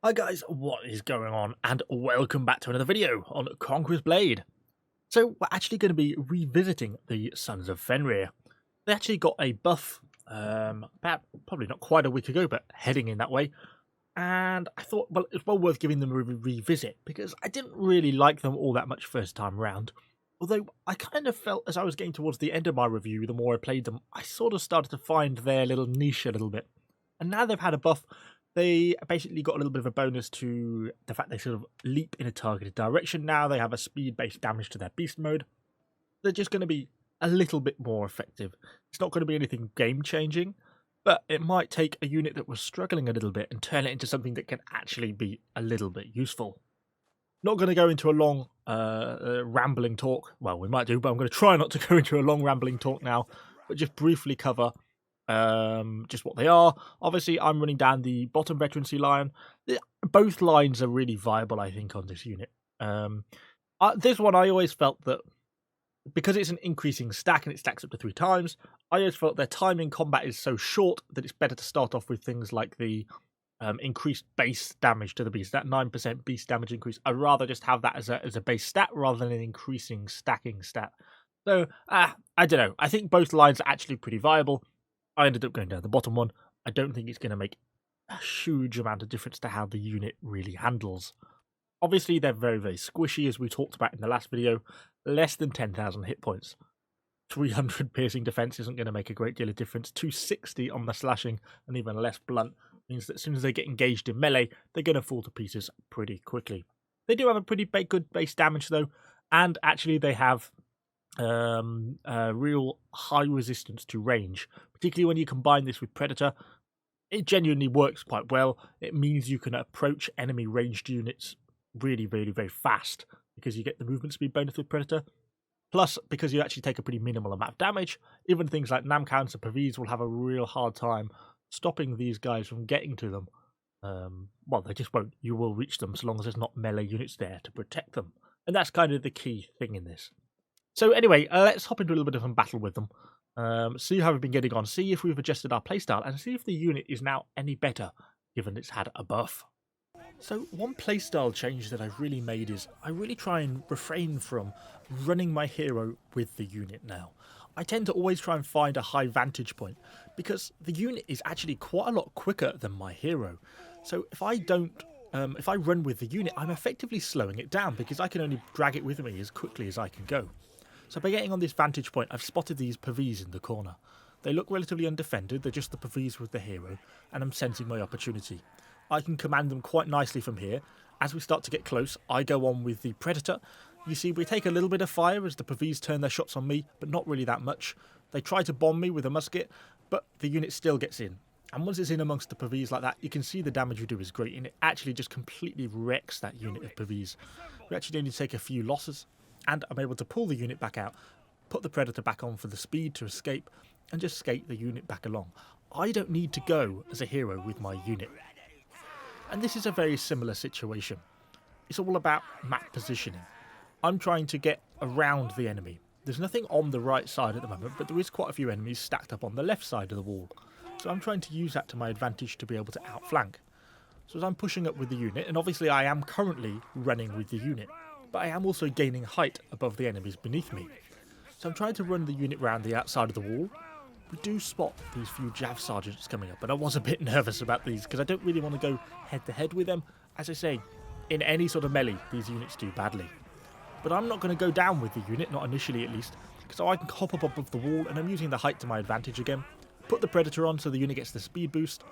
Hi guys, what is going on? And welcome back to another video on Conqueror's Blade. So we're actually going to be revisiting the Sons of Fenrir. They actually got a buff about probably not quite a week ago, but heading in that way. And I thought, well, it's well worth giving them a revisit because I didn't really like them all that much first time round. Although I kind of felt as I was getting towards the end of my review, the more I played them, I sort of started to find their little niche a little bit. And now they've had a buff, they basically got a little bit of a bonus to the fact they sort of leap in a targeted direction. Now they have a speed-based damage to their beast mode. They're just going to be a little bit more effective. It's not going to be anything game-changing, but it might take a unit that was struggling a little bit and turn it into something that can actually be a little bit useful. Not going to go into a long rambling talk. Well, we might do, but I'm going to try not to go into a long rambling talk now, but just briefly cover just what they are. Obviously, I'm running down the bottom veterancy line. Both lines are really viable, I think, on this unit. This one, I always felt that because it's an increasing stack and it stacks up to 3 times, I always felt their time in combat is so short that it's better to start off with things like the increased base damage to the beast, that 9% beast damage increase. I'd rather just have that as a base stat rather than an increasing stacking stat. So, I don't know. I think both lines are actually pretty viable. I ended up going down the bottom one. I don't think it's going to make a huge amount of difference to how the unit really handles. Obviously, they're very, very squishy, as we talked about in the last video. Less than 10,000 hit points. 300 piercing defense isn't going to make a great deal of difference. 260 on the slashing and even less blunt means that as soon as they get engaged in melee, they're going to fall to pieces pretty quickly. They do have a pretty good base damage, though, and actually they have real high resistance to range, particularly when you combine this with Predator. It genuinely works quite well. It means you can approach enemy ranged units really, really, very fast because you get the movement speed bonus with Predator. Plus, because you actually take a pretty minimal amount of damage, even things like Namkhans and Pavis will have a real hard time stopping these guys from getting to them. Well, they just won't. You will reach them so long as there's not melee units there to protect them. And that's kind of the key thing in this. So anyway, let's hop into a little bit of a battle with them. See how we've been getting on, see if we've adjusted our playstyle, and see if the unit is now any better, given it's had a buff. So one playstyle change that I've really made is I really try and refrain from running my hero with the unit now. I tend to always try and find a high vantage point, because the unit is actually quite a lot quicker than my hero. So if I run with the unit, I'm effectively slowing it down, because I can only drag it with me as quickly as I can go. So by getting on this vantage point, I've spotted these Pavis in the corner. They look relatively undefended, they're just the Pavis with the hero, and I'm sensing my opportunity. I can command them quite nicely from here. As we start to get close, I go on with the Predator. You see, we take a little bit of fire as the Pavis turn their shots on me, but not really that much. They try to bomb me with a musket, but the unit still gets in. And once it's in amongst the Pavis like that, you can see the damage we do is great, and it actually just completely wrecks that unit of Pavis. We actually only take a few losses, and I'm able to pull the unit back out, put the Predator back on for the speed to escape, and just skate the unit back along. I don't need to go as a hero with my unit. And this is a very similar situation. It's all about map positioning. I'm trying to get around the enemy. There's nothing on the right side at the moment, but there is quite a few enemies stacked up on the left side of the wall. So I'm trying to use that to my advantage to be able to outflank. So as I'm pushing up with the unit, and obviously I am currently running with the unit, but I am also gaining height above the enemies beneath me. So I'm trying to run the unit round the outside of the wall. We do spot these few Jav Sergeants coming up, and I was a bit nervous about these because I don't really want to go head-to-head with them. As I say, in any sort of melee, these units do badly. But I'm not going to go down with the unit, not initially at least, so I can hop up above the wall, and I'm using the height to my advantage again. Put the Predator on so the unit gets the speed boost,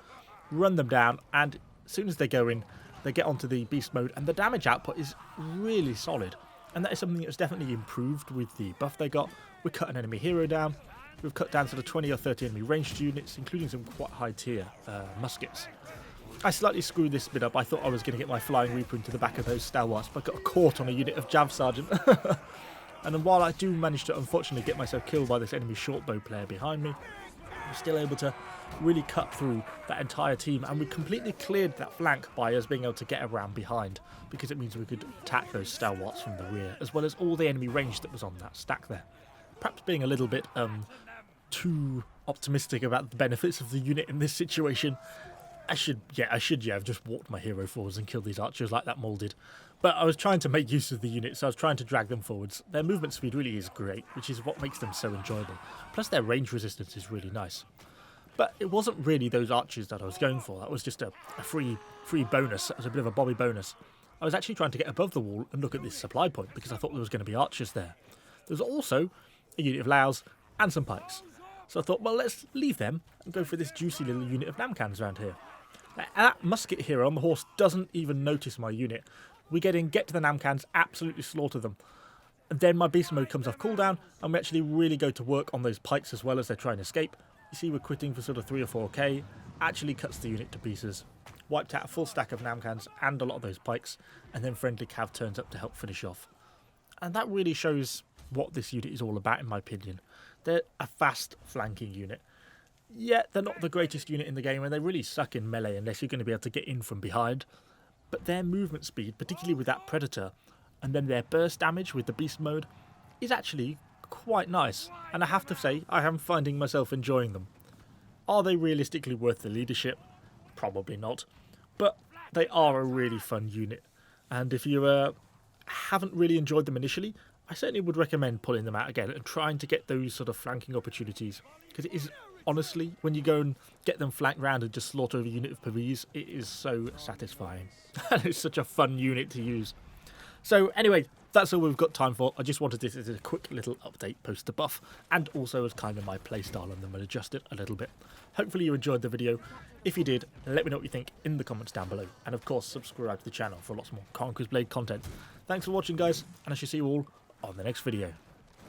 run them down, and as soon as they go in, they get onto the beast mode, and the damage output is really solid. And that is something that's definitely improved with the buff they got. We cut an enemy hero down. We've cut down sort of 20 or 30 enemy ranged units, including some quite high tier muskets. I slightly screwed this bit up. I thought I was going to get my Flying Reaper into the back of those stalwarts, but I got caught on a unit of Jav Sergeant. And then while I do manage to unfortunately get myself killed by this enemy shortbow player behind me, I'm still able to really cut through that entire team, and we completely cleared that flank by us being able to get around behind, because it means we could attack those stalwarts from the rear, as well as all the enemy range that was on that stack there. Perhaps being a little bit too optimistic about the benefits of the unit in this situation. I should have just walked my hero forwards and killed these archers like that mole did. But I was trying to make use of the units, so I was trying to drag them forwards. Their movement speed really is great, which is what makes them so enjoyable. Plus their range resistance is really nice. But it wasn't really those archers that I was going for. That was just a free bonus. That was a bit of a Bobby bonus. I was actually trying to get above the wall and look at this supply point because I thought there was going to be archers there. There was also a unit of Laos and some pikes. So I thought, well, let's leave them and go for this juicy little unit of Namkhans around here. And that musket hero on the horse doesn't even notice my unit. We get to the Namkhans, absolutely slaughter them. And then my beast mode comes off cooldown, and we actually really go to work on those pikes as well as they're trying to escape. You see we're quitting for sort of 3 or 4k, actually cuts the unit to pieces. Wiped out a full stack of Namkhans and a lot of those pikes, and then friendly cav turns up to help finish off. And that really shows what this unit is all about, in my opinion. They're a fast flanking unit. Yet they're not the greatest unit in the game, and they really suck in melee unless you're going to be able to get in from behind. But their movement speed, particularly with that Predator, and then their burst damage with the Beast mode, is actually quite nice. And I have to say, I am finding myself enjoying them. Are they realistically worth the leadership? Probably not. But they are a really fun unit. And if you haven't really enjoyed them initially, I certainly would recommend pulling them out again and trying to get those sort of flanking opportunities. Because it is, honestly, when you go and get them flanked round and just slaughter a unit of Pavis, it is so satisfying. And it's such a fun unit to use. So anyway, that's all we've got time for. I just wanted this as a quick little update post the buff, and also as kind of my playstyle on them and adjust it a little bit. Hopefully you enjoyed the video. If you did, let me know what you think in the comments down below. And of course, subscribe to the channel for lots more Conqueror's Blade content. Thanks for watching, guys, and I shall see you all on the next video.